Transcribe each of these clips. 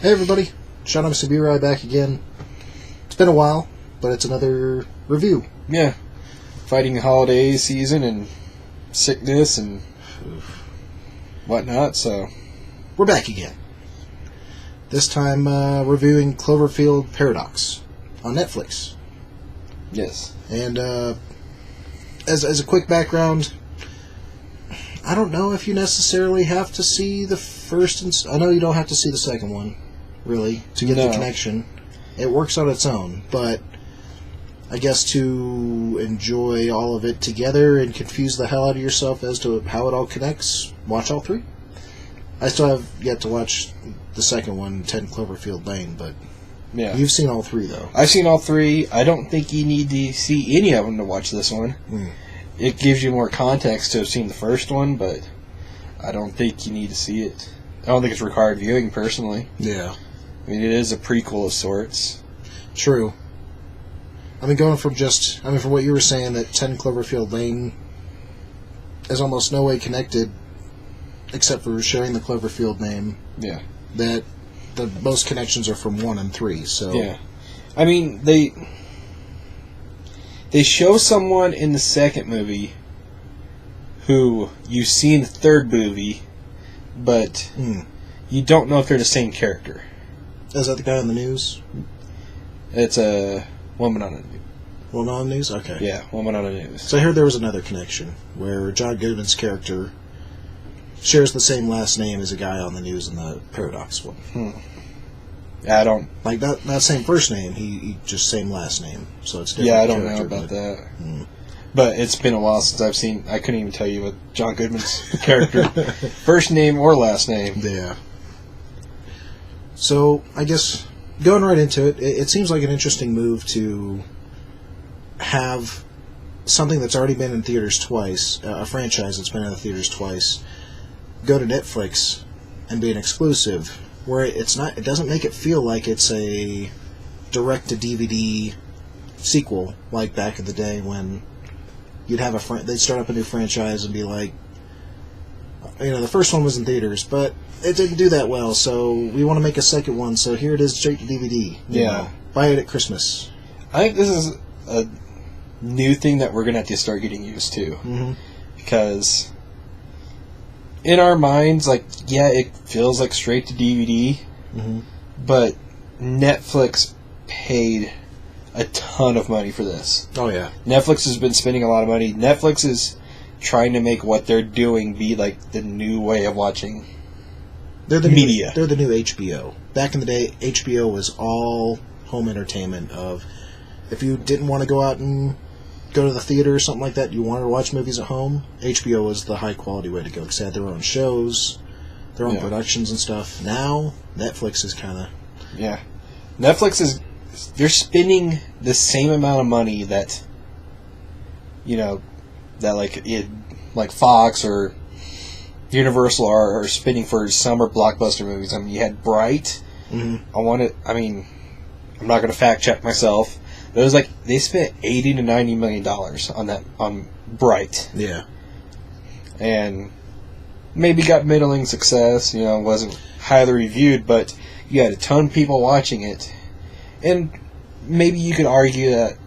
Hey everybody, Sean Sabirai back again. It's been a while, but it's another review. Yeah, fighting holiday season and sickness and whatnot, so... We're back again. This time reviewing Cloverfield Paradox on Netflix. Yes. And as a quick background, I don't know if you necessarily have to see the first... I know you don't have to see the second one, really, to get the connection. It works on its own, but I guess to enjoy all of it together and confuse the hell out of yourself as to how it all connects, watch all three. I still have yet to watch the second one, 10 Cloverfield Lane, but yeah, you've seen all three, though. I've seen all three. I don't think you need to see any of them to watch this one. It gives you more context to have seen the first one, but I don't think you need to see it. I don't think it's required viewing, personally. Yeah. I mean, it is a prequel of sorts. True. I mean, going from from what you were saying, that 10 Cloverfield Lane is almost no way connected, except for sharing the Cloverfield name. Yeah. That the most connections are from 1 and 3, so... Yeah. I mean, they show someone in the second movie who you see in the third movie, but you don't know if they're the same character. Is that the guy on the news? It's a woman on the news. Woman on the news? Okay. Yeah, woman on the news. So I heard there was another connection, where John Goodman's character shares the same last name as a guy on the news in the Paradox one. I don't... Like, not same first name, he just same last name, so it's different. Yeah, I don't know about that. But it's been a while since I've seen... I couldn't even tell you what John Goodman's character, first name or last name. Yeah. So, I guess, going right into it, it seems like an interesting move to have something that's already been in theaters twice, a franchise that's been in the theaters twice, go to Netflix and be an exclusive, where it doesn't make it feel like it's a direct-to-DVD sequel, like back in the day when you'd have they'd start up a new franchise and be like, the first one was in theaters, but it didn't do that well, so we want to make a second one, so here it is straight to DVD. Buy it at Christmas. I think this is a new thing that we're going to have to start getting used to. Because in our minds, it feels like straight to DVD, but Netflix paid a ton of money for this. Oh, yeah. Netflix has been spending a lot of money. Netflix is trying to make what they're doing be like the new way of watching media. They're the new HBO. Back in the day, HBO was all home entertainment of, if you didn't want to go out and go to the theater or something like that, you wanted to watch movies at home, HBO was the high quality way to go, because they had their own shows, their own productions and stuff. Now, Netflix is kind of... Yeah. Netflix is... They're spending the same amount of money that, like Fox or Universal are spending for summer blockbuster movies. I mean, you had Bright. I'm not going to fact check myself. But it was they spent $80 to $90 million on Bright. Yeah. And maybe got middling success. Wasn't highly reviewed, but you had a ton of people watching it. And maybe you could argue that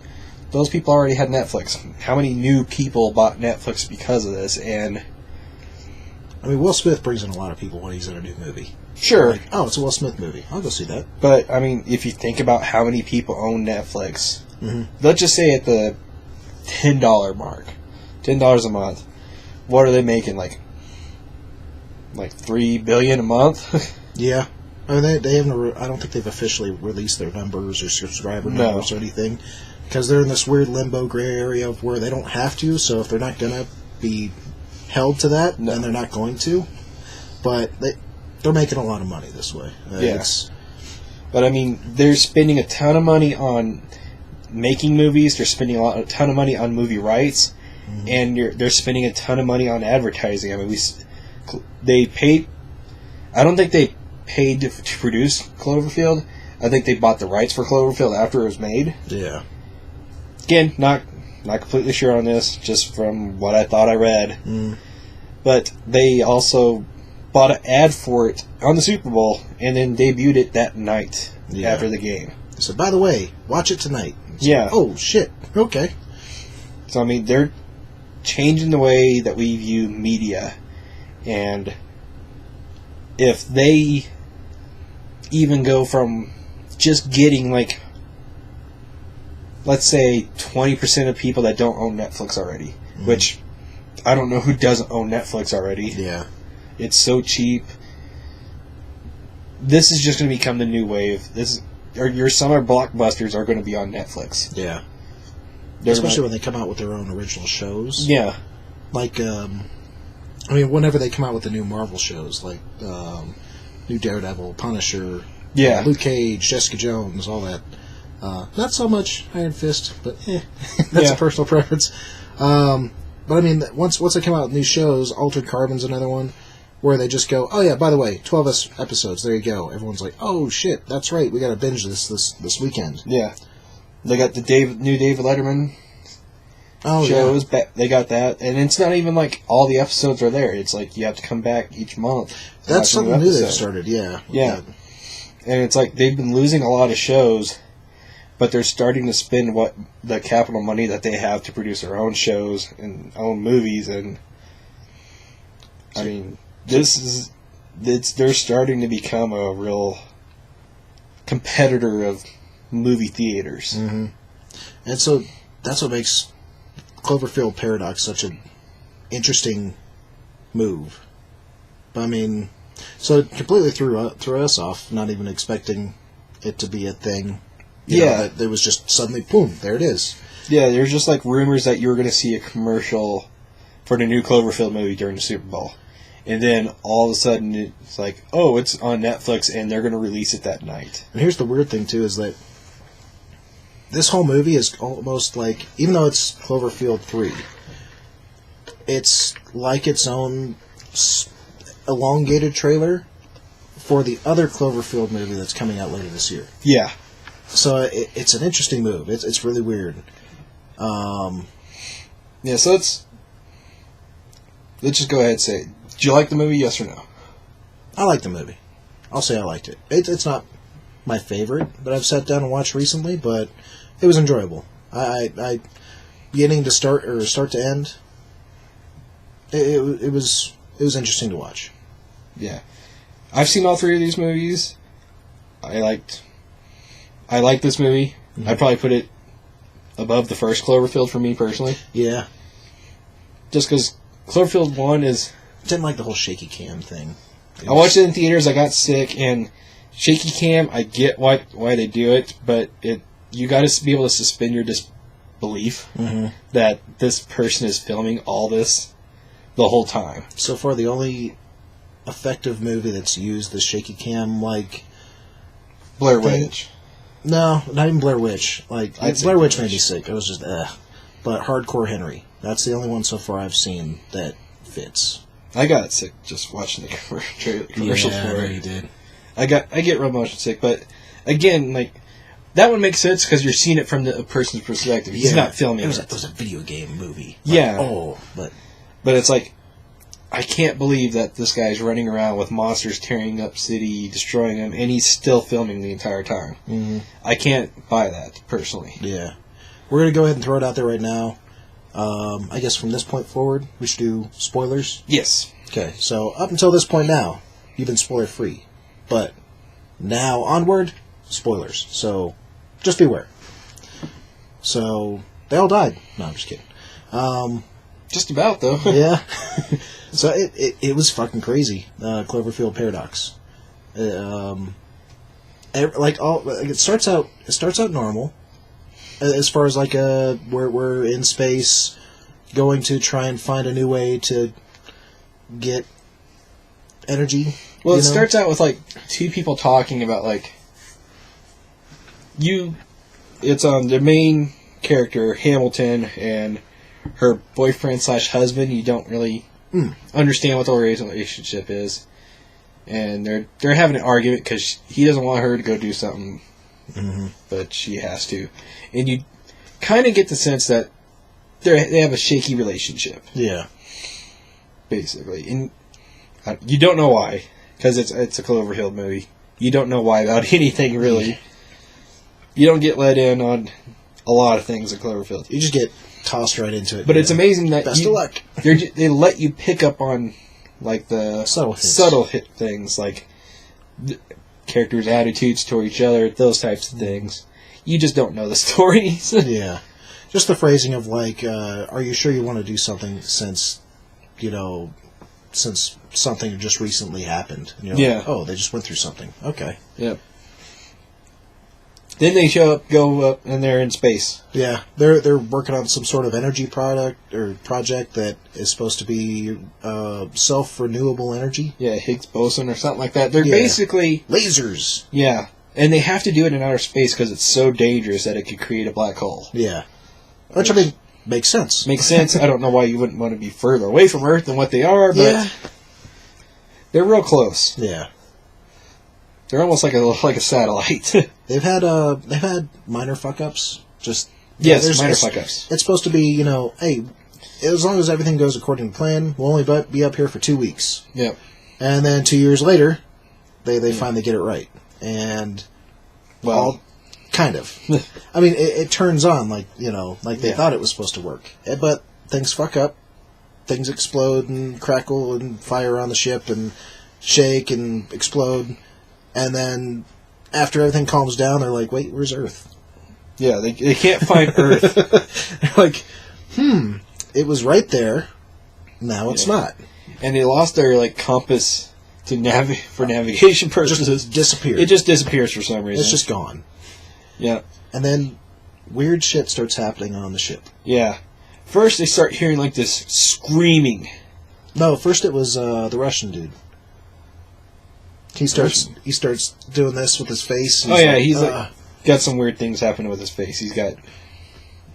those people already had Netflix. How many new people bought Netflix because of this? And Will Smith brings in a lot of people when he's in a new movie. Sure. It's a Will Smith movie. I'll go see that. But, if you think about how many people own Netflix, let's just say at the $10 mark, $10 a month, what are they making? Like $3 billion a month? Yeah. They haven't. I don't think they've officially released their numbers or subscriber numbers or anything, because they're in this weird limbo gray area of where they don't have to. So if they're not gonna be held to that, then they're not going to. But they're making a lot of money this way. Yes. But they're spending a ton of money on making movies. They're spending a ton of money on movie rights, and they're spending a ton of money on advertising. They paid. I don't think they paid to produce Cloverfield. I think they bought the rights for Cloverfield after it was made. Yeah. Again, not completely sure on this, just from what I thought I read. But they also bought an ad for it on the Super Bowl, and then debuted it that night after the game. So, by the way, watch it tonight. Yeah. Oh, shit. Okay. So, I mean, they're changing the way that we view media. And if they even go from just getting, like, let's say 20% of people that don't own Netflix already, which I don't know who doesn't own Netflix already. Yeah. It's so cheap. This is just going to become the new wave. Your summer blockbusters are going to be on Netflix. Yeah. Especially when they come out with their own original shows. Yeah. Like, whenever they come out with the new Marvel shows, like new Daredevil, Punisher, Luke Cage, Jessica Jones, all that. Not so much Iron Fist, but that's a personal preference. But I mean, once they come out with new shows, Altered Carbon's another one, where they just go, oh yeah, by the way, 12 episodes, there you go. Everyone's like, oh shit, that's right, we gotta binge this weekend. Yeah. They got the new David Letterman shows. Yeah. They got that. And it's not even like all the episodes are there. It's like you have to come back each month. That's something new they've started, Yeah. And it's like they've been losing a lot of shows, but they're starting to spend the capital money that they have to produce their own shows and own movies. And I mean, they're starting to become a real competitor of movie theaters. Mm-hmm. And so that's what makes Cloverfield Paradox such an interesting move. But I mean, so it completely threw us off, not even expecting it to be a thing. You know, that there was just suddenly, boom, there it is. Yeah, there's just like rumors that you were going to see a commercial for the new Cloverfield movie during the Super Bowl. And then all of a sudden it's like, oh, it's on Netflix and they're going to release it that night. And here's the weird thing too, is that this whole movie is almost like, even though it's Cloverfield 3, it's like its own elongated trailer for the other Cloverfield movie that's coming out later this year. Yeah. So it's an interesting move. It's really weird. Yeah, so let's just go ahead and say, did you like the movie, yes or no? I liked the movie. I'll say I liked it. It's not my favorite that I've sat down and watched recently, but it was enjoyable. I beginning to start to end, it was interesting to watch. Yeah. I've seen all three of these movies. I like this movie. Mm-hmm. I'd probably put it above the first Cloverfield for me personally. Yeah. Just because Cloverfield 1 is... Didn't like the whole shaky cam thing. I watched it in theaters, I got sick, and shaky cam, I get why they do it, but you got to be able to suspend your disbelief that this person is filming all this the whole time. So far, the only effective movie that's used the shaky cam, like... Blair Witch. No, not even Blair Witch. Blair Witch made me sick. It was just, But Hardcore Henry. That's the only one so far I've seen that fits. I got sick just watching the commercial for it. You did. I get real motion sick, but again, like, that one makes sense because you're seeing it from the person's perspective. He's not filming it. It was a video game movie. But it's like, I can't believe that this guy's running around with monsters tearing up city, destroying them, and he's still filming the entire time. Mm-hmm. I can't buy that, personally. Yeah. We're going to go ahead and throw it out there right now. I guess from this point forward, we should do spoilers? Yes. Okay, so up until this point now, you've been spoiler-free. But now onward, spoilers. So just beware. So, they all died. No, I'm just kidding. Just about, though. Yeah. So it was fucking crazy. Cloverfield Paradox. It starts out normal, as far as like we're in space, going to try and find a new way to get energy. Well, it starts out with like two people talking about like it's the main character Hamilton and her boyfriend/husband. You don't really understand what the relationship is, and they're having an argument because he doesn't want her to go do something, but she has to, and you kind of get the sense that they have a shaky relationship. Yeah, basically, and You don't know why, because it's a Cloverfield movie. You don't know why about anything, really. You don't get let in on a lot of things at Cloverfield. You just get tossed right into it. But it's amazing that best of luck. They let you pick up on like the subtle hit things, like the characters' attitudes toward each other, those types of things. You just don't know the stories. Yeah. Just the phrasing of like, are you sure you want to do something since something just recently happened? And you're like, oh, they just went through something. Okay. Yep. Then they go up, and they're in space. Yeah, they're working on some sort of energy product or project that is supposed to be self-renewable energy. Yeah, Higgs boson or something like that. They're basically lasers. Yeah, and they have to do it in outer space because it's so dangerous that it could create a black hole. Yeah, which I mean makes sense. Makes sense. I don't know why you wouldn't want to be further away from Earth than what they are, but they're real close. Yeah. They're almost like a satellite. They've had minor fuck ups. Minor fuck ups. It's supposed to be, hey, as long as everything goes according to plan, we'll only be up here for 2 weeks. Yep. And then 2 years later, they finally get it right. And kind of. I mean, it turns on like they thought it was supposed to work. But things fuck up. Things explode and crackle and fire on the ship and shake and explode. And then, after everything calms down, they're like, wait, where's Earth? Yeah, they can't find Earth. They're like, it was right there. Now it's not. And they lost their, compass for navigation purposes. Just disappeared. It just disappears for some reason. It's just gone. Yeah. And then, weird shit starts happening on the ship. Yeah. First, they start hearing, this screaming. No, first it was the Russian dude. He starts doing this with his face. He's got some weird things happening with his face. He's got...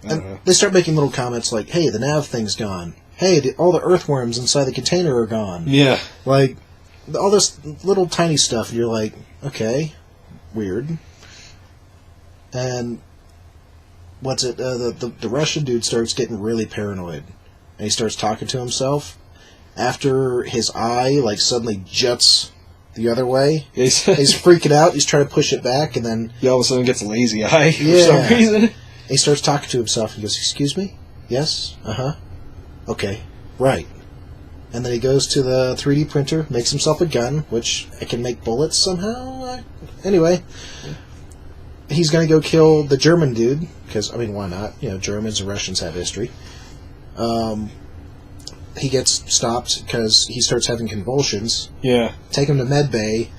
I don't know. They start making little comments like, hey, the nav thing's gone. Hey, all the earthworms inside the container are gone. Yeah. All this little tiny stuff. You're like, okay, weird. And what's it? The Russian dude starts getting really paranoid. And he starts talking to himself. After his eye, suddenly juts... the other way. He's freaking out. He's trying to push it back, and then... he all of a sudden gets a lazy eye for some reason. He starts talking to himself. He goes, excuse me? Yes? Uh-huh. Okay. Right. And then he goes to the 3D printer, makes himself a gun, which I can make bullets somehow. Anyway. He's going to go kill the German dude, because, why not? Germans and Russians have history. He gets stopped because he starts having convulsions. Yeah. Take him to med bay,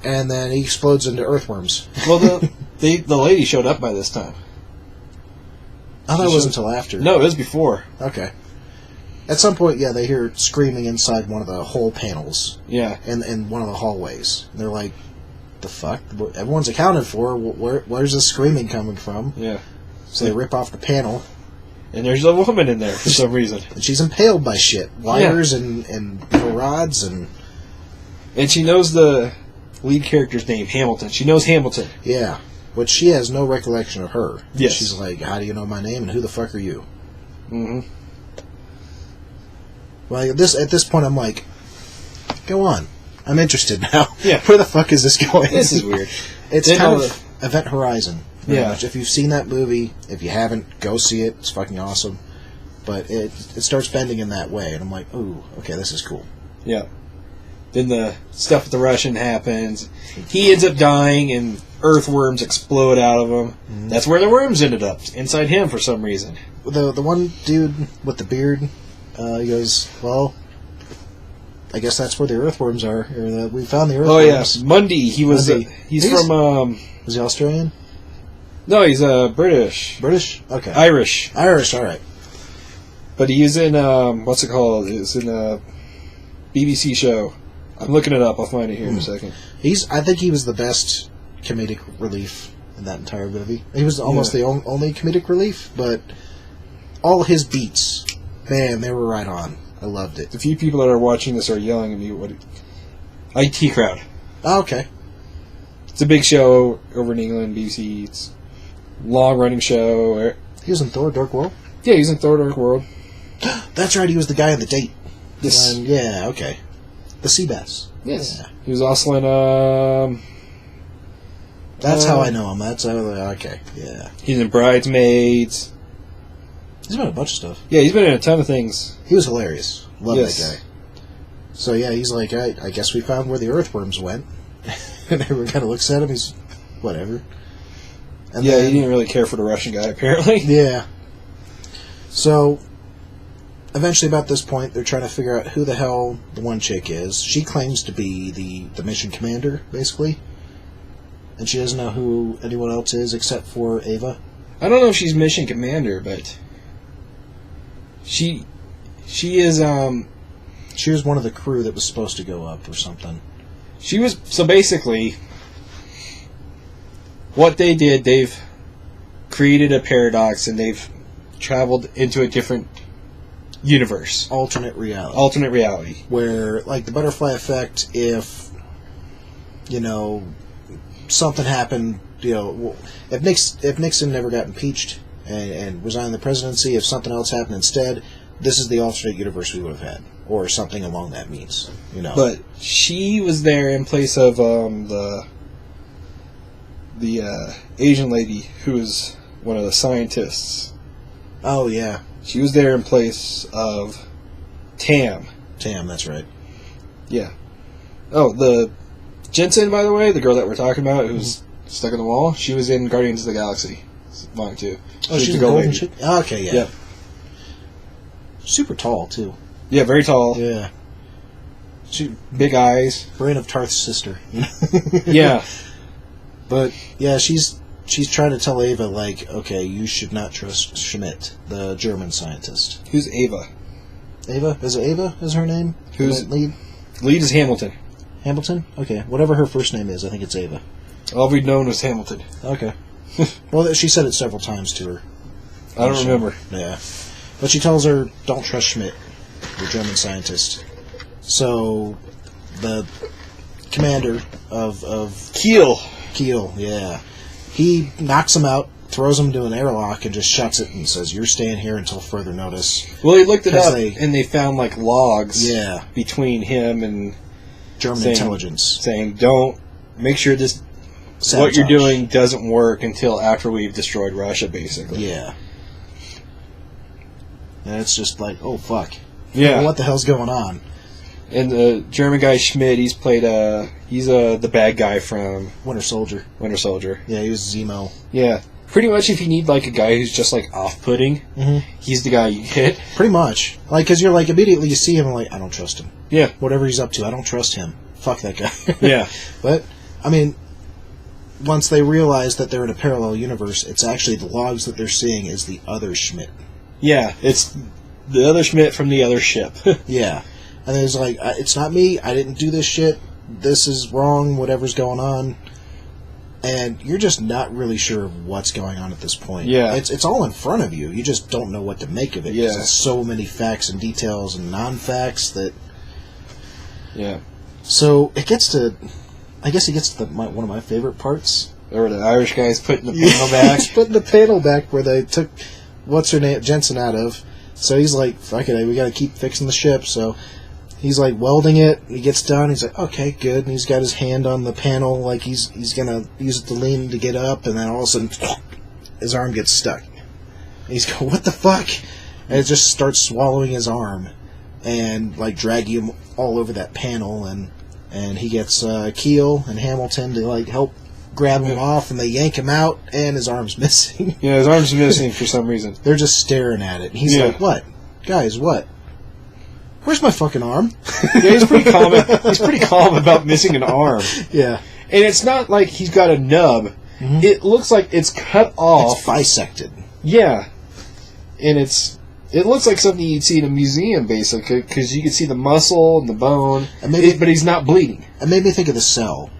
and then he explodes into earthworms. Well, the lady showed up by this time. Oh, that wasn't until after. No, it was before. Okay. At some point, they hear screaming inside one of the hole panels. Yeah. In one of the hallways. And they're like, the fuck? Everyone's accounted for. Where's the screaming coming from? Yeah. So they rip off the panel. And there's a woman in there for some reason. And she's impaled by shit. Wires and metal rods and... And she knows the lead character's name, Hamilton. She knows Hamilton. Yeah. But she has no recollection of her. Yes. She's like, how do you know my name and who the fuck are you? Mm-hmm. Well, at this point I'm like, go on. I'm interested now. Yeah. Where the fuck is this going? This is weird. It's kind of Event Horizon. Yeah. Much. If you've seen that movie, if you haven't, go see it. It's fucking awesome. But it starts bending in that way, and I'm like, ooh, okay, this is cool. Yeah. Then the stuff with the Russian happens. He ends up dying, and earthworms explode out of him. Mm-hmm. That's where the worms ended up, inside him for some reason. The one dude with the beard, he goes, well, I guess that's where the earthworms are. Or we found the earthworms. Oh, yeah. Mundy. He's from... Was he Australian? No, he's British. British? Okay. Irish, alright. But he's in, what's it called? It's in a BBC show. I'm looking it up. I'll find it here in a second. I think he was the best comedic relief in that entire movie. He was almost the only comedic relief, but all his beats, man, they were right on. I loved it. The few people that are watching this are yelling at me. IT Crowd. Oh, okay. It's a big show over in England, BBC. It's a long-running show. He was in Thor: Dark World? Yeah, he's in Thor: Dark World. That's right, he was the guy on the date. Yes. Yeah, okay. The sea bass. Yes. Yeah. He was also in, That's how I know him. That's how, okay, yeah. he's in Bridesmaids. He's been in a bunch of stuff. Yeah, he's been in a ton of things. He was hilarious. Love Yes. that guy. So yeah, he's like, I guess we found where the earthworms went. And everyone kind of looks at him, he's, whatever. And Yeah, then, he didn't really care for the Russian guy, apparently. Yeah. So, eventually about this point, they're trying to figure out who the hell the one chick is. She claims to be the mission commander, basically. And she doesn't know who anyone else is except for Ava. I don't know if she's mission commander, but she is She was one of the crew that was supposed to go up or something. she was so basically what they did, they've created a paradox and they've traveled into a different universe, Alternate reality. Where, like, the butterfly effect, if, something happened, if Nixon never got impeached and resigned the presidency, if something else happened instead, this is the alternate universe we would have had. Or something along that means, But she was there in place of the Asian lady who was one of the scientists. Oh, yeah. She was there in place of Tam. Tam, that's right. Yeah. Oh, the Jensen, by the way, the girl that we're talking about who's stuck in the wall, she was in Guardians of the Galaxy Volume 2. Oh, she's the a girl golden lady. chick? Okay, yeah. Yeah. Super tall, too. Yeah, very tall. Yeah. She, Big eyes. Brienne of Tarth's sister. Yeah. But, yeah, she's trying to tell Ava, like, okay, you should not trust Schmidt, the German scientist. Who's Ava? Ava? Is it Ava is her name? Who's the lead? Lead is Hamilton. Hamilton? Okay. Whatever her first name is, I think it's Ava. All we've known was Hamilton. Okay. Well, she said it several times to her. I don't remember. Yeah. But she tells her, don't trust Schmidt, the German scientist. So, the commander of Kiel. Kiel, yeah. He knocks him out, throws him into an airlock, and just shuts it and says, you're staying here until further notice. Well, he looked it 'Cause up, and they found, like, logs Yeah. between him and German intelligence. saying, don't, make sure this, Sabotage. what you're doing doesn't work until after we've destroyed Russia, basically. Yeah. And it's just like, oh, fuck. Yeah. Well, what the hell's going on? And the German guy Schmidt, he's played the bad guy from Winter Soldier. Winter Soldier. Yeah, he was Zemo. Yeah. Pretty much if you need like a guy who's just like off-putting, he's the guy you get. Pretty much. Like, because you're like, immediately you see him and like, I don't trust him. Yeah. Whatever he's up to, I don't trust him. Fuck that guy. Yeah. But, I mean, once they realize that they're in a parallel universe, it's actually the logs that they're seeing is the other Schmidt. Yeah, it's the other Schmidt from the other ship. Yeah. And it's like, it's not me, I didn't do this shit, this is wrong, whatever's going on. And you're just not really sure of what's going on at this point. Yeah. It's all in front of you, you just don't know what to make of it. Yeah. 'Cause it's so many facts and details and non-facts that... Yeah. So, it gets to... I guess it gets to one of my favorite parts. Or the Irish guy's putting the panel back. He's putting the panel back where they took... What's her name? Jensen out of. So he's like, fuck it, we gotta keep fixing the ship, so... He's like welding it. He gets done. He's like, okay, good. And he's got his hand on the panel, like he's gonna use it to lean to get up. And then all of a sudden, his arm gets stuck. And he's going, what the fuck? And it just starts swallowing his arm and like dragging him all over that panel. And he gets Keel and Hamilton to like help grab him off, and they yank him out, and his arm's missing. Yeah, his arm's missing for some reason. They're just staring at it. And he's like, what, guys? What? Where's my fucking arm? Yeah, he's pretty calm. He's pretty calm about missing an arm. Yeah. And it's not like he's got a nub. Mm-hmm. It looks like it's cut off. It's bisected. Yeah. And it looks like something you'd see in a museum, basically, because you can see the muscle and the bone, but he's not bleeding. It made me think of The Cell.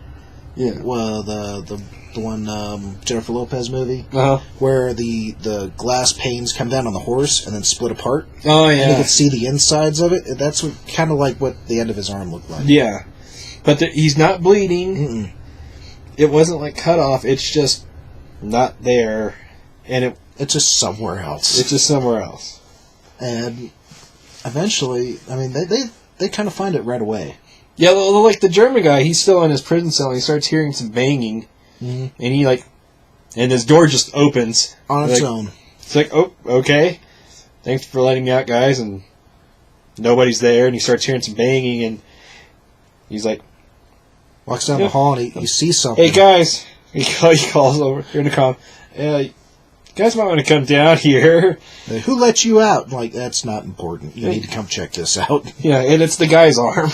Yeah. Well, the one Jennifer Lopez movie, where the glass panes come down on the horse and then split apart. Oh, yeah. And you can see the insides of it. That's kind of like what the end of his arm looked like. Yeah. But he's not bleeding. Mm-mm. It wasn't like cut off. It's just not there. And it's just somewhere else. It's just somewhere else. And eventually, I mean, they kind of find it right away. Yeah, like the German guy, he's still in his prison cell. And he starts hearing some banging, and he and his door just opens on its own. It's like, oh, okay, thanks for letting me out, guys. And nobody's there, and he starts hearing some banging, and he's like, walks down the hall, and he sees something. Hey guys, he calls over here in the com. You guys might want to come down here. Who let you out? Like, that's not important. You need to come check this out. Yeah, and it's the guy's arm.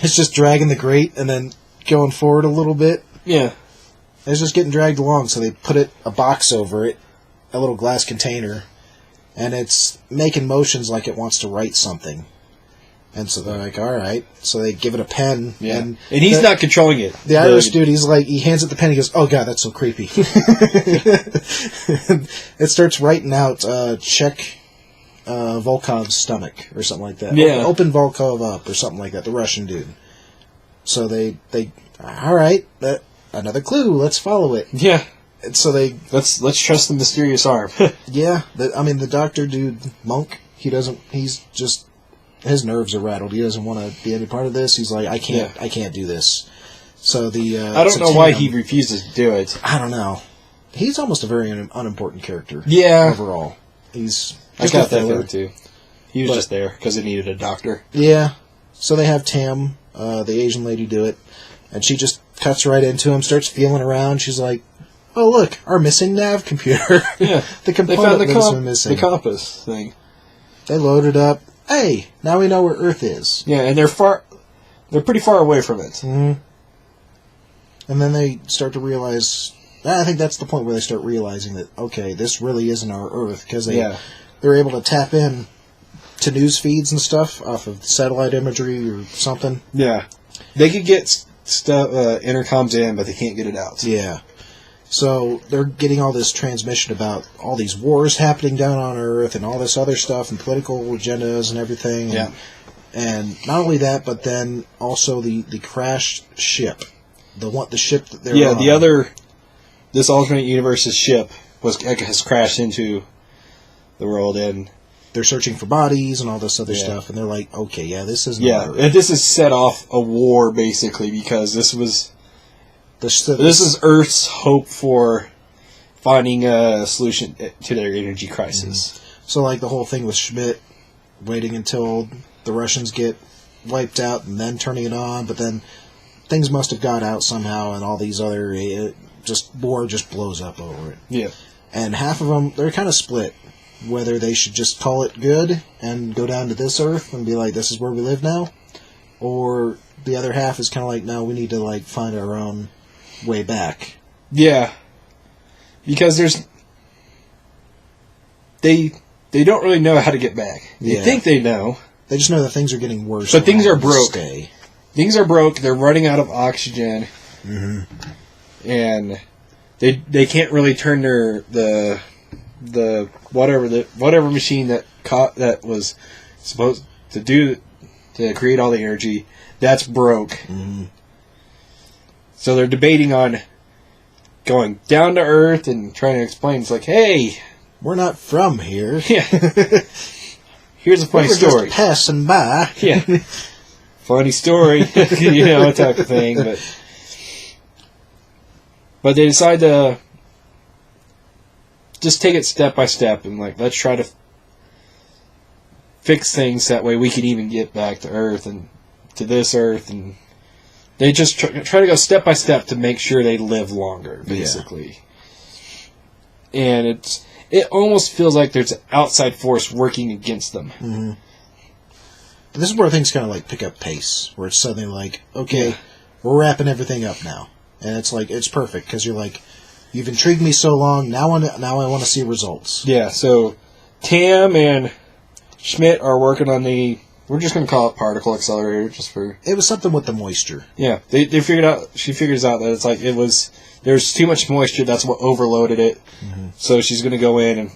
It's just dragging the grate and then going forward a little bit. Yeah. It's just getting dragged along, so they put a box over it, a little glass container, and it's making motions like it wants to write something. And so they're like, all right. So they give it a pen. Yeah. And he's not controlling it. The Irish dude, he hands it the pen, he goes, oh god, that's so creepy. It starts writing out, check Volkov's stomach, or something like that. Yeah. Open Volkov up, or something like that, the Russian dude. So they all right, another clue, let's follow it. Yeah. And so let's trust the mysterious arm. Yeah. The doctor dude, Monk, he's just, his nerves are rattled. He doesn't want to be any part of this. He's like, I can't do this. So I don't know why he refuses to do it. I don't know. He's almost a very unimportant character. Yeah. Overall, he's. I got that there too. He was just there because they needed a doctor. Yeah. So they have Tam, the Asian lady, do it, and she just cuts right into him, starts feeling around. She's like, "Oh look, our missing nav computer." Yeah. The component that's been missing. The compass thing. They load it up. Hey, now we know where Earth is. Yeah, and they're pretty far away from it. Mm-hmm. And then they start to realize, I think that's the point where they start realizing that, okay, this really isn't our Earth, because they're able to tap in to news feeds and stuff off of satellite imagery or something. Yeah. They could get stuff, intercoms in, but they can't get it out. Yeah. So they're getting all this transmission about all these wars happening down on Earth and all this other stuff and political agendas and everything. Yeah. And not only that, but then also the crashed ship. The ship that they're on. This alternate universe's ship has crashed into the world, and they're searching for bodies and all this other stuff, and they're like, okay, this isn't Earth. And this has set off a war, basically, because this is Earth's hope for finding a solution to their energy crisis. Mm-hmm. So, like, the whole thing with Schmidt waiting until the Russians get wiped out and then turning it on, but then things must have got out somehow, and all these other war just blows up over it. Yeah. And half of them, they're kind of split, whether they should just call it good and go down to this Earth and be like, this is where we live now, or the other half is kind of like, no, we need to, like, find our own way back. Yeah. Because they don't really know how to get back. They think they know. They just know that things are getting worse. But things are broke. Things are broke. They're running out of oxygen. Mm-hmm. And they can't really turn the whatever machine that was supposed to create all the energy, that's broke. Mm-hmm. So they're debating on going down to Earth and trying to explain. It's like, hey, we're not from here. Yeah. Here's a funny story. Just passing by. Yeah. Funny story. Type of thing. But they decide to just take it step by step and, like, let's try to fix things that way we can even get back to Earth and to this Earth, and they just try to go step by step to make sure they live longer, basically. Yeah. And it almost feels like there's an outside force working against them. Mm-hmm. This is where things kind of like pick up pace, where it's suddenly like, okay, we're wrapping everything up now, and it's like it's perfect because you're like, you've intrigued me so long. Now I want to see results. Yeah. So Tam and Schmidt are working on we're just going to call it particle accelerator, just for... It was something with the moisture. Yeah, they figured out... She figures out that it's like, there's too much moisture, that's what overloaded it. Mm-hmm. So she's going to go in and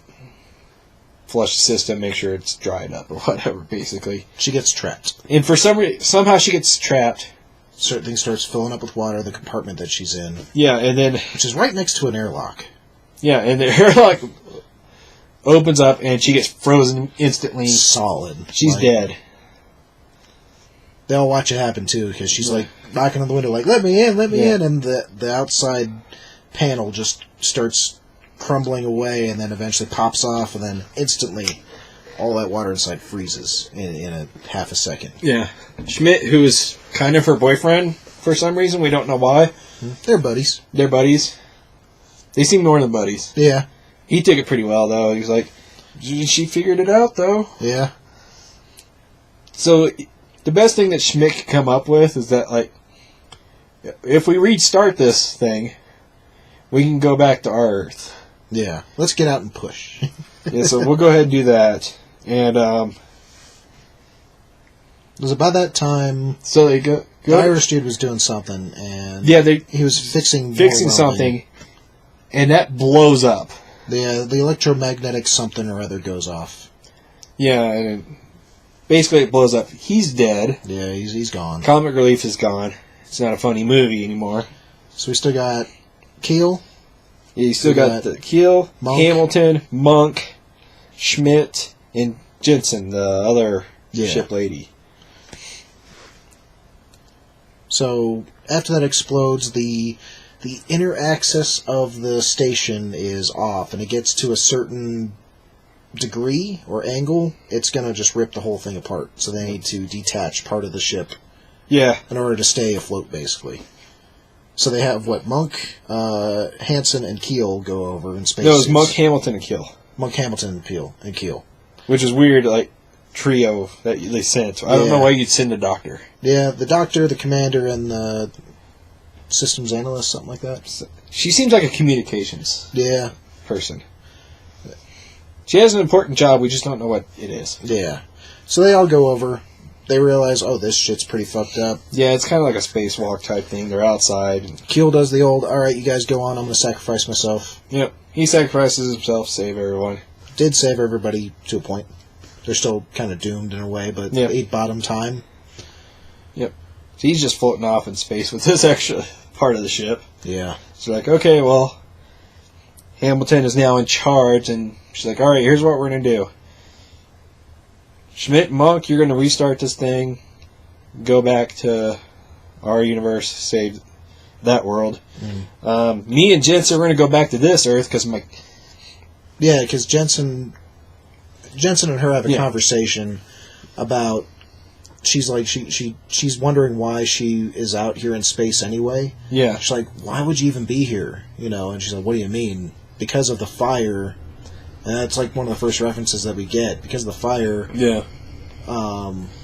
flush the system, make sure it's dried up or whatever, basically. She gets trapped. And for somehow she gets trapped. Certain things starts filling up with water in the compartment that she's in. Yeah, and then... Which is right next to an airlock. Yeah, and the airlock opens up and she gets frozen instantly. Solid. She's dead. They all watch it happen too, because she's like knocking on the window, like, "Let me in, let me in," and the outside panel just starts crumbling away, and then eventually pops off, and then instantly all that water inside freezes in a half a second. Yeah. Schmidt, who is kind of her boyfriend for some reason, we don't know why. They're buddies. They're buddies. They seem more than buddies. Yeah. He took it pretty well, though. He was like, she figured it out, though. Yeah. So, the best thing that Schmidt could come up with is that, like, if we restart this thing, we can go back to our Earth. Yeah. Let's get out and push. Yeah, so we'll go ahead and do that. And, was about that time. So they go. The Irish dude was doing something, and he was fixing something, and that blows up. The electromagnetic something or other goes off. Yeah, and basically it blows up. He's dead. Yeah, he's gone. Comic relief is gone. It's not a funny movie anymore. So we still got Keel. Yeah, you still got the Keel, Monk. Hamilton, Monk, Schmidt, and Jensen, the other ship lady. So after that explodes, the inner axis of the station is off, and it gets to a certain degree or angle, it's going to just rip the whole thing apart. So they need to detach part of the ship in order to stay afloat, basically. So they have, Monk, Hansen, and Keel go over in space. No, it was Monk, Hamilton, and Keel. Monk, Hamilton, and Keel. Which is weird, like, trio that they sent. I don't know why you'd send a doctor. Yeah, the doctor, the commander, and the systems analyst, something like that. She seems like a communications person. She has an important job, we just don't know what it is. Yeah. So they all go over. They realize, this shit's pretty fucked up. Yeah, it's kind of like a spacewalk type thing. They're outside. Keel does the old, alright, you guys go on, I'm going to sacrifice myself. Yep. He sacrifices himself, save everyone. Did save everybody to a point. They're still kind of doomed in a way, but ate bottom time. Yep. So he's just floating off in space with this extra part of the ship. Yeah. So like, okay, well, Hamilton is now in charge, and she's like, alright, here's what we're going to do. Schmidt and Monk, you're going to restart this thing, go back to our universe, save that world. Me and Jensen are going to go back to this Earth, because my... Yeah, because Jensen and her have a conversation about... She's like, she's wondering why she is out here in space anyway. Yeah. She's like, why would you even be here? And she's like, what do you mean? Because of the fire. And that's like one of the first references that we get. Because of the fire. Yeah.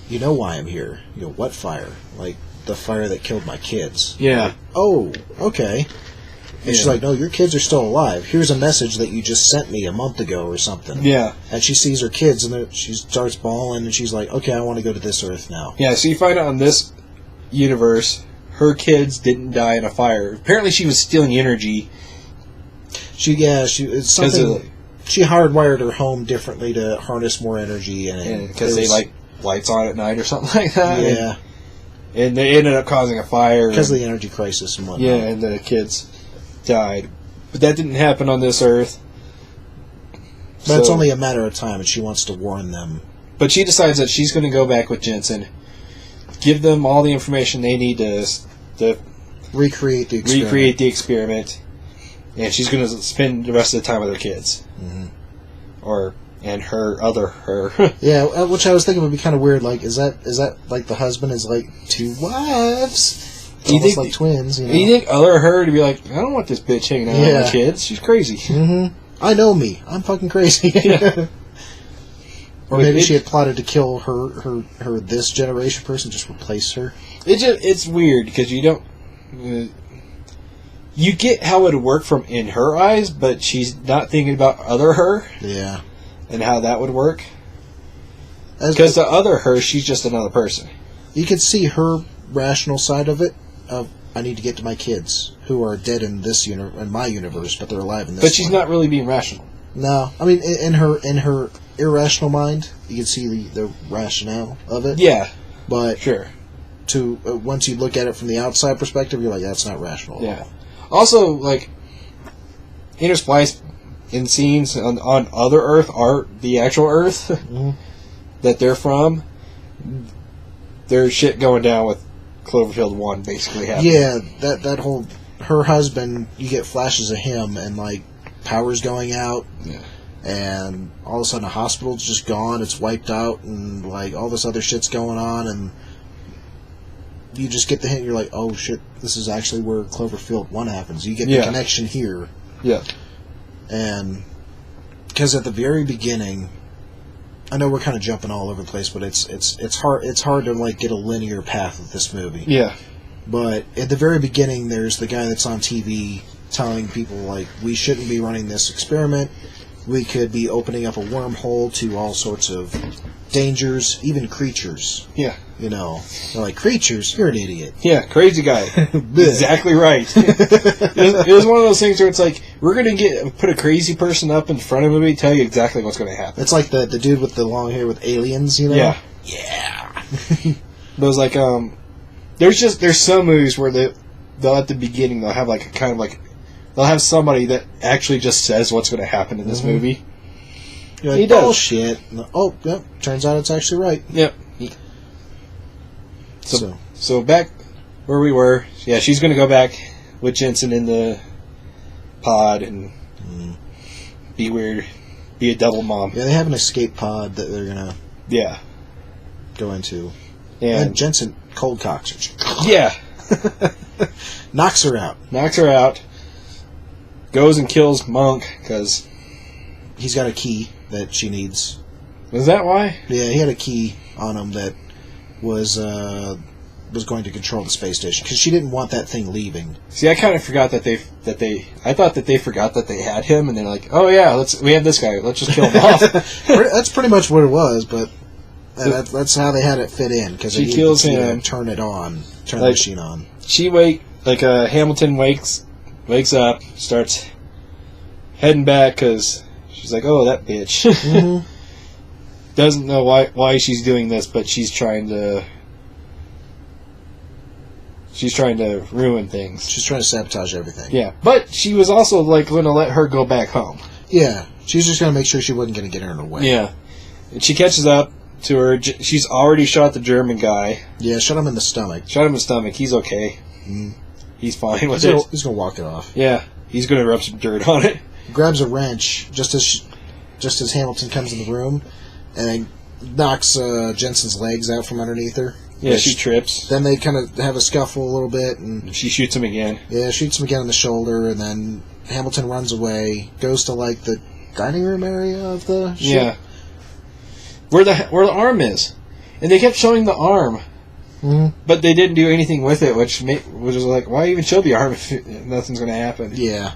You know why I'm here. What fire? Like, the fire that killed my kids. Yeah. Like, oh, okay. And she's like, no, your kids are still alive. Here's a message that you just sent me a month ago or something. Yeah. And she sees her kids, and she starts bawling, and she's like, okay, I want to go to this Earth now. Yeah, so you find out on this universe, her kids didn't die in a fire. Apparently she was stealing energy. It's something... She hardwired her home differently to harness more energy. Because they, like, lights on at night or something like that. Yeah. And they ended up causing a fire. Because of the energy crisis and whatnot. Yeah, and the kids died. But that didn't happen on this Earth. But it's only a matter of time, and she wants to warn them. But she decides that she's going to go back with Jensen, give them all the information they need to recreate the experiment. And she's going to spend the rest of the time with her kids. Mm-hmm. And her. Yeah, which I was thinking would be kind of weird. Like, is that like the husband is like two wives? Do you think like twins? Do you think other her to be like, I don't want this bitch hanging out with my kids. She's crazy. Mm-hmm. I know me. I'm fucking crazy. Yeah. Or maybe she had plotted to kill her this generation person, just replace her. It's weird because you don't. You get how it would work from in her eyes, but she's not thinking about other her. Yeah. And how that would work. Because the other her, she's just another person. You could see her rational side of it. Of I need to get to my kids who are dead in this in my universe, but they're alive in this. But she's not really being rational. No, I mean in her irrational mind, you can see the rationale of it. Yeah, but sure. Once you look at it from the outside perspective, you're like, that's not rational. Yeah. Also, like intersplice in scenes on other Earth are the actual Earth that they're from. there's shit going down with Cloverfield 1 basically happening. Yeah, that whole... Her husband, you get flashes of him, and, like, power's going out. Yeah. And all of a sudden, the hospital's just gone. It's wiped out, and, like, all this other shit's going on, and you just get the hint. You're like, oh, shit, this is actually where Cloverfield 1 happens. You get the connection here. Yeah. And... Because at the very beginning... I know we're kind of jumping all over the place, but it's hard to like get a linear path with this movie. Yeah. But at the very beginning, there's the guy that's on TV telling people like we shouldn't be running this experiment. We could be opening up a wormhole to all sorts of dangers, even creatures. Yeah. You know, they're like creatures. You're an idiot. Yeah, crazy guy. Exactly right. It was one of those things where it's like we're gonna put a crazy person up in front of a movie, tell you exactly what's gonna happen. It's like the dude with the long hair with aliens, you know? Yeah. Yeah. But it's like there's some movies where they'll at the beginning they'll have like a kind of like they'll have somebody that actually just says what's gonna happen in this movie. You're like, he does. Bullshit. Oh, yep. Turns out it's actually right. Yep. So back where we were, yeah, she's going to go back with Jensen in the pod and be weird, be a double mom. Yeah, they have an escape pod that they're going to go into. And Jensen cold cocks her. Yeah. Knocks her out. Goes and kills Monk because he's got a key that she needs. Was that why? Yeah, he had a key on him that was going to control the space station because she didn't want that thing leaving. See, I kind of forgot that they. I thought that they forgot that they had him, and they're like, "Oh yeah, we have this guy. Let's just kill him off." That's pretty much what it was, but that's how they had it fit in because she kills him, turn the machine on. Hamilton wakes up, starts heading back because she's like, "Oh, that bitch." Mm-hmm. Doesn't know why she's doing this, but she's trying to ruin things. She's trying to sabotage everything. Yeah, but she was also like going to let her go back home. Yeah, she's just going to make sure she wasn't going to get her in her way. Yeah, and she catches up to her. She's already shot the German guy. Yeah, shot him in the stomach. He's okay. Mm. He's fine with it. He's going to walk it off. Yeah, he's going to rub some dirt on it. Grabs a wrench just as Hamilton comes in the room. And knocks Jensen's legs out from underneath her. Yeah, she trips. Then they kind of have a scuffle a little bit, and she shoots him again. Yeah, shoots him again in the shoulder, and then Hamilton runs away, goes to like the dining room area of the ship. Yeah, where the arm is, and they kept showing the arm, but they didn't do anything with it, which was like, why even show the arm if nothing's going to happen? Yeah.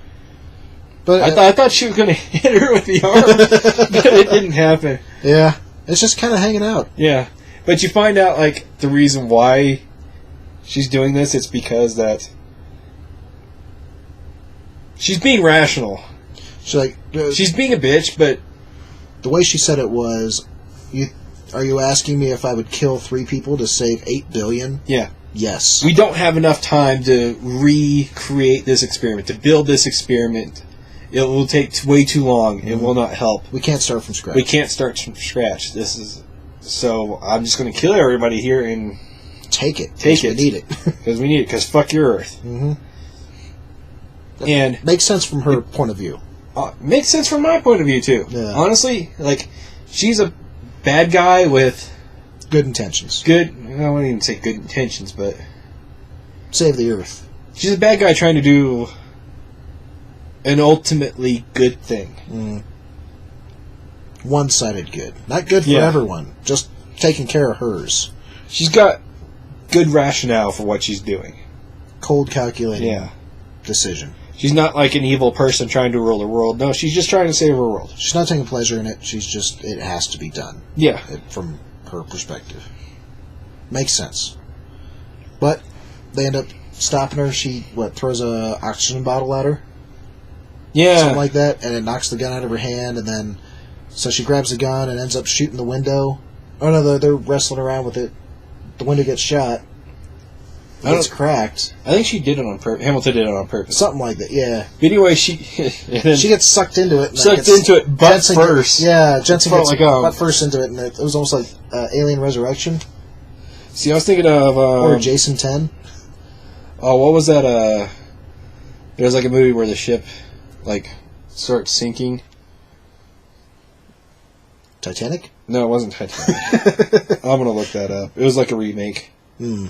But I thought she was going to hit her with the arm, but it didn't happen. Yeah, it's just kind of hanging out. Yeah, but you find out like the reason why she's doing this. It's because that she's being rational. She's being a bitch, but the way she said it was, "Are you asking me if I would kill 3 people to save 8 billion?" Yeah. Yes. We don't have enough time to recreate this experiment, to build this experiment. It will take way too long. It will not help. We can't start from scratch. So I'm just going to kill everybody here and take it. We need it. Because we need it. Because fuck your Earth. Mm-hmm. And makes sense from her point of view. Makes sense from my point of view too. Yeah. Honestly, like she's a bad guy with good intentions. I wouldn't even say good intentions, but save the Earth. She's a bad guy trying to do an ultimately good thing. Mm. One-sided good. Not good for everyone. Just taking care of hers. She's got good rationale for what she's doing. Cold calculating decision. She's not like an evil person trying to rule the world. No, she's just trying to save her world. She's not taking pleasure in it. It has to be done. Yeah. From her perspective. Makes sense. But they end up stopping her. She, throws a oxygen bottle at her? Yeah. Something like that, and it knocks the gun out of her hand, and then... So she grabs the gun and ends up shooting the window. Oh no, they're wrestling around with it. The window gets shot. It's cracked. I think she did it on purpose. Hamilton did it on purpose. Something like that, yeah. But anyway, she gets sucked into it. Butt first. Jensen gets butt first into it, and it was almost like Alien Resurrection. See, I was thinking of or Jason 10. Oh, what was that? There was like a movie where the ship like starts sinking. Titanic? No, it wasn't Titanic. I'm gonna look that up. It was like a remake. Hmm.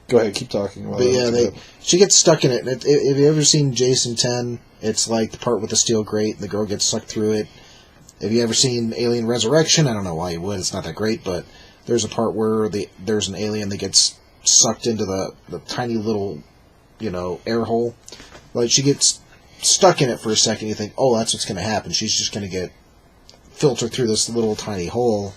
Go ahead, keep talking. But yeah, she gets stuck in it. If you've ever seen Jason 10, it's like the part with the steel grate and the girl gets sucked through it. If you ever seen Alien Resurrection, I don't know why you would, it's not that great, but there's a part where there's an alien that gets sucked into the tiny little, air hole. Like, she gets stuck in it for a second, you think, oh, that's what's going to happen. She's just going to get filtered through this little tiny hole.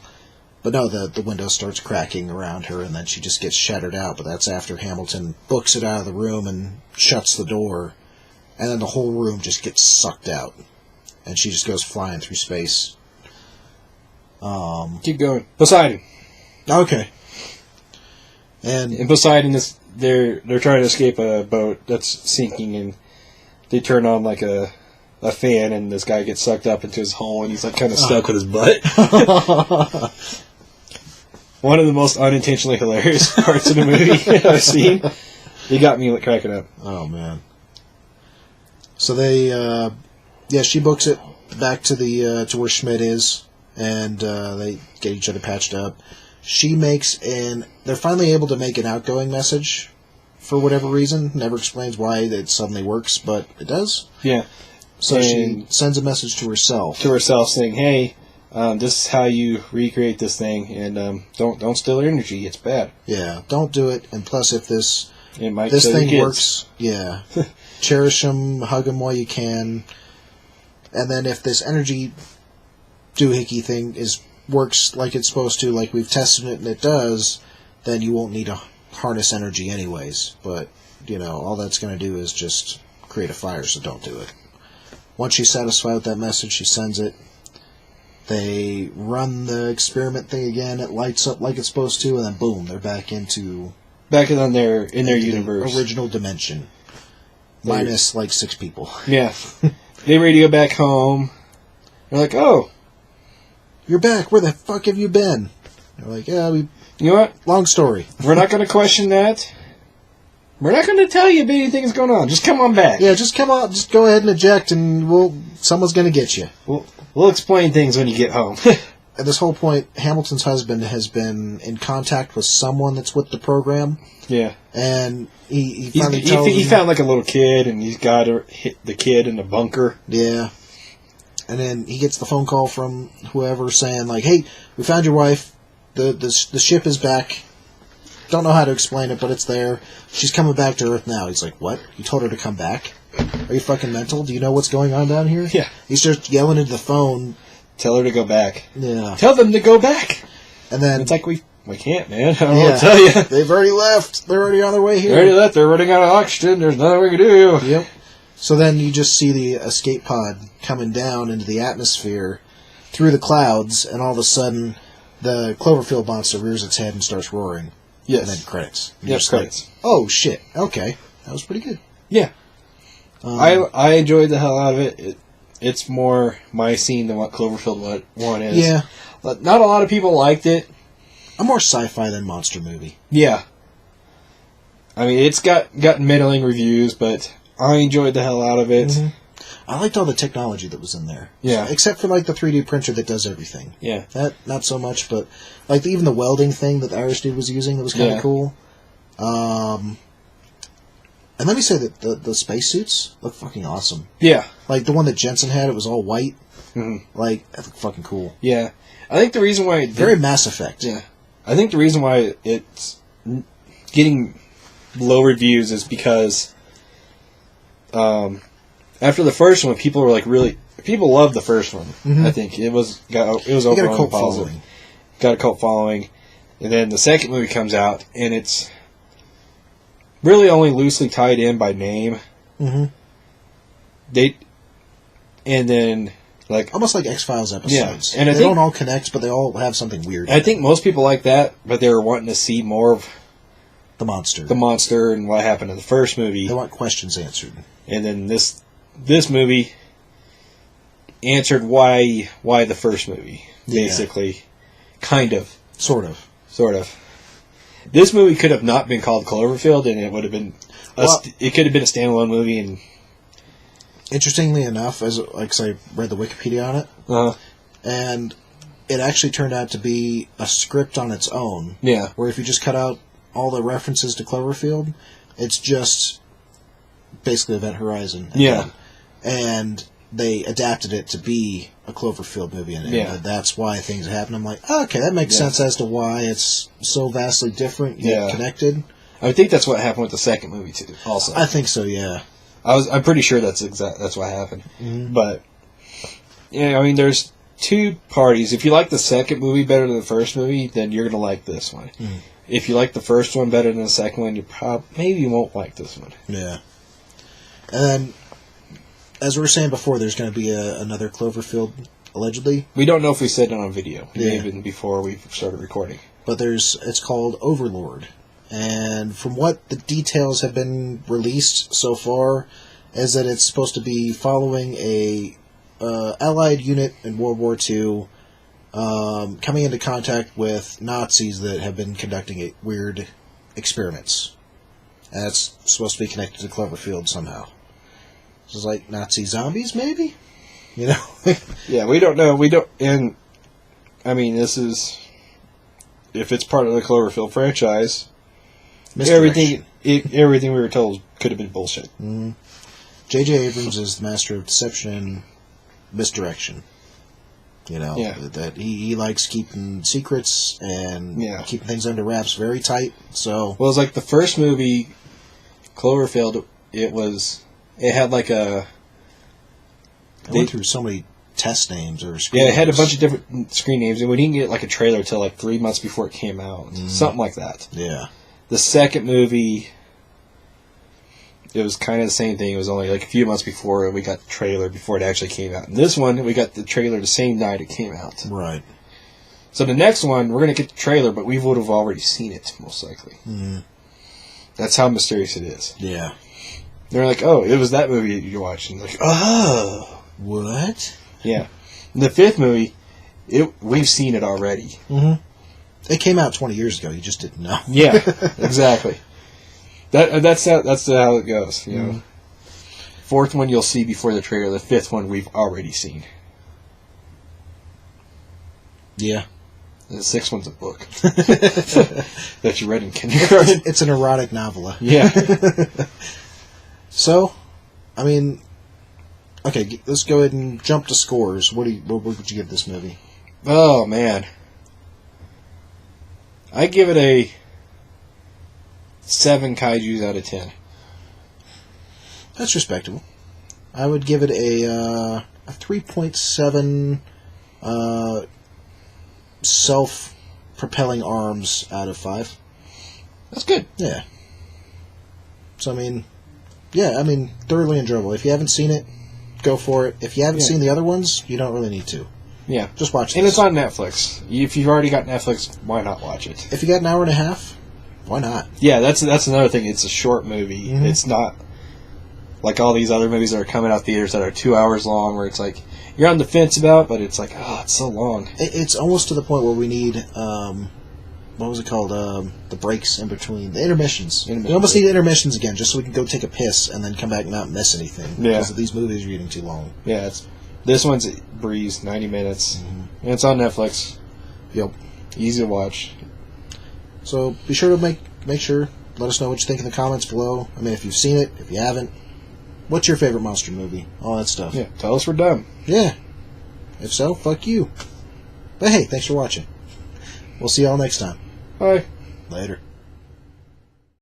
But no, the window starts cracking around her, and then she just gets shattered out. But that's after Hamilton books it out of the room and shuts the door. And then the whole room just gets sucked out. And she just goes flying through space. Keep going. Poseidon. Okay. And in Poseidon, they're trying to escape a boat that's sinking, and they turn on like a fan, and this guy gets sucked up into his hole, and he's like kind of stuck with his butt. One of the most unintentionally hilarious parts of the movie I've seen. They got me cracking up. Oh, man. So they, she books it back to to where Schmidt is, and they get each other patched up. She makes they're finally able to make an outgoing message for whatever reason. Never explains why it suddenly works, but it does. Yeah. So she sends a message to herself. To herself saying, hey, this is how you recreate this thing, and don't steal her energy. It's bad. Yeah, don't do it. And plus, if this thing works, cherish them, hug them while you can. And then if this energy doohickey thing works like it's supposed to, like we've tested it and it does, then you won't need to harness energy anyways. But, all that's going to do is just create a fire, so don't do it. Once she's satisfied with that message, she sends it. They run the experiment thing again. It lights up like it's supposed to, and then boom, they're back in their universe, original dimension, minus like 6 people. Yeah, they radio back home. They're like, "Oh, you're back. Where the fuck have you been?" They're like, "Yeah, You know what? Long story. We're not going to question that. We're not going to tell you if anything's going on. Just come on back. Yeah, just come on. Just go ahead and eject, and someone's going to get you. We'll explain things when you get home." At this whole point, Hamilton's husband has been in contact with someone that's with the program. Yeah. And he found like a little kid, and he's got the kid in a bunker. Yeah. And then he gets the phone call from whoever saying, like, hey, we found your wife. The ship is back. Don't know how to explain it, but it's there. She's coming back to Earth now. He's like, what? You told her to come back? Are you fucking mental? Do you know what's going on down here? Yeah. He starts yelling into the phone. Tell her to go back. Yeah. Tell them to go back. And then it's like we can't, man. I don't know what to tell you. They've already left. They're already on their way here. They already left. They're running out of oxygen. There's nothing we can do. Yep. So then you just see the escape pod coming down into the atmosphere through the clouds, and all of a sudden the Cloverfield monster rears its head and starts roaring. Yes. And then credits. Yes, credits. Like, oh, shit. Okay. That was pretty good. Yeah. I enjoyed the hell out of it. It's more my scene than what Cloverfield 1 is. Yeah. But not a lot of people liked it. A more sci-fi than monster movie. Yeah. I mean, it's got middling reviews, but I enjoyed the hell out of it. Mm-hmm. I liked all the technology that was in there. Yeah. So, except for, like, the 3D printer that does everything. Yeah. That, not so much, but, like, even the welding thing that the Irish dude was using, that was kind of cool. And let me say that the spacesuits look fucking awesome. Yeah. Like, the one that Jensen had, it was all white. Mm-hmm. Like, that looked fucking cool. Yeah. I think the reason why... Very Mass Effect. Yeah. I think the reason why it's getting low reviews is because after the first one, people were like people loved the first one. Mm-hmm. I think it was overall got a cult following. Got a cult following, and then the second movie comes out, and it's really only loosely tied in by name. Mm-hmm. And then like almost like X-Files episodes. Yeah, and they don't all connect, but they all have something weird. I think most people like that, but they were wanting to see more of the monster and what happened in the first movie. They want questions answered. And then this movie answered why the first movie, basically, kind of, sort of. This movie could have not been called Cloverfield, and it would have been. It could have been a standalone movie. And interestingly enough, I read the Wikipedia on it, and it actually turned out to be a script on its own. Yeah. Where if you just cut out all the references to Cloverfield, it's just basically Event Horizon. Yeah. And they adapted it to be a Cloverfield movie, and that's why things happen. I'm like, okay, that makes sense as to why it's so vastly different yet connected. I think that's what happened with the second movie too. Also, I think so. Yeah, I'm pretty sure that's what happened. Mm-hmm. But yeah, I mean, there's two parties. If you like the second movie better than the first movie, then you're gonna like this one. Mm. If you like the first one better than the second one, you maybe won't like this one. Yeah, and then, as we were saying before, there's going to be another Cloverfield, allegedly. We don't know if we said it on video. Even before we started recording. But it's called Overlord. And from what the details have been released so far, is that it's supposed to be following a Allied unit in World War II coming into contact with Nazis that have been conducting weird experiments. And it's supposed to be connected to Cloverfield somehow. So it's like Nazi zombies, maybe? You know? Yeah, we don't know. We don't... And, I mean, this is... If it's part of the Cloverfield franchise... Everything we were told could have been bullshit. Mm-hmm. J.J. Abrams is the master of deception and misdirection. You know, that he likes keeping secrets and keeping things under wraps very tight. So, well, it's like the first movie, Cloverfield. It had like a. They went through so many test names or screen names. It had a bunch of different screen names, and we didn't get like a trailer till like 3 months before it came out, something like that. Yeah. The second movie, it was kind of the same thing. It was only like a few months before we got the trailer before it actually came out. And this one, we got the trailer the same night it came out. Right. So the next one, we're going to get the trailer, but we would have already seen it, most likely. Mm-hmm. That's how mysterious it is. Yeah. They're like, oh, it was that movie you watched. And like, oh. What? Yeah. And the fifth movie, we've seen it already. Mm-hmm. It came out 20 years ago. You just didn't know. Yeah, exactly. That's how it goes. You know, fourth one you'll see before the trailer. The fifth one we've already seen. Yeah. The sixth one's a book that you read in kindergarten. It's an erotic novella. Yeah. So, I mean, okay, let's go ahead and jump to scores. What would you give this movie? Oh man. I give it a 7 kaijus out of 10. That's respectable. I would give it a 3.7 self-propelling arms out of 5. That's good. Yeah. So, I mean, thoroughly enjoyable. If you haven't seen it, go for it. If you haven't seen the other ones, you don't really need to. Yeah. Just watch it. And it's on Netflix. If you've already got Netflix, why not watch it? If you got an hour and a half, why not? Yeah, that's another thing. It's a short movie. Mm-hmm. It's not like all these other movies that are coming out theaters that are 2 hours long, where it's like, you're on the fence about, but it's like, oh, it's so long. It's almost to the point where we need, what was it called? The breaks in between. The intermissions. We almost need intermissions again, just so we can go take a piss and then come back and not miss anything. Yeah. Because of these movies are getting too long. Yeah, this one's a breeze, 90 minutes. Mm-hmm. And it's on Netflix. Yep. Easy to watch. So be sure to make sure, let us know what you think in the comments below. I mean, if you've seen it, if you haven't, what's your favorite monster movie? All that stuff. Yeah, tell us we're dumb. Yeah. If so, fuck you. But hey, thanks for watching. We'll see y'all next time. Bye. Later.